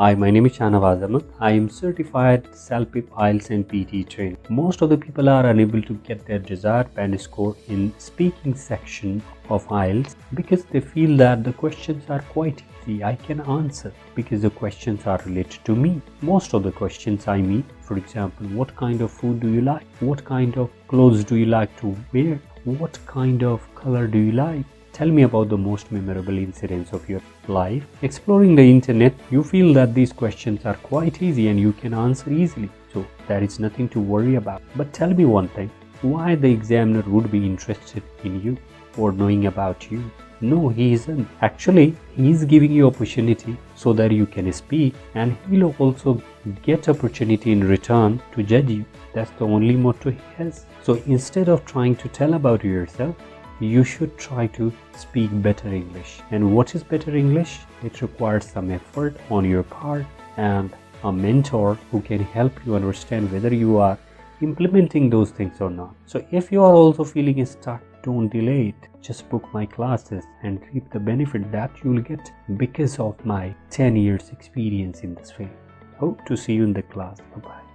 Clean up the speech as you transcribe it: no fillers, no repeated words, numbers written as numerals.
Hi, my name is Shahnawaz Ahmed. I am certified self-pip IELTS and PT trainer. Most of the people are unable to get their desired band score in speaking section of IELTS because they feel that the questions are quite easy. I can answer because the questions are related to me. Most of the questions I meet, for example, what kind of food do you like? What kind of clothes do you like to wear? What kind of color do you like? Tell me about the most memorable incidents of your life. Exploring the internet, you feel that these questions are quite easy and you can answer easily. So there is nothing to worry about. But tell me one thing, why the examiner would be interested in you or knowing about you? No, he isn't. Actually, he is giving you opportunity so that you can speak, and he'll also get opportunity in return to judge you. That's the only motto he has. So instead of trying to tell about yourself, you should try to speak better English. And what is better English? It requires some effort on your part and a mentor who can help you understand whether you are implementing those things or not. So if you are also feeling stuck, don't delay it. Just book my classes and reap the benefit that you will get because of my 10 years experience in this field. Hope to see you in the class. Bye-bye.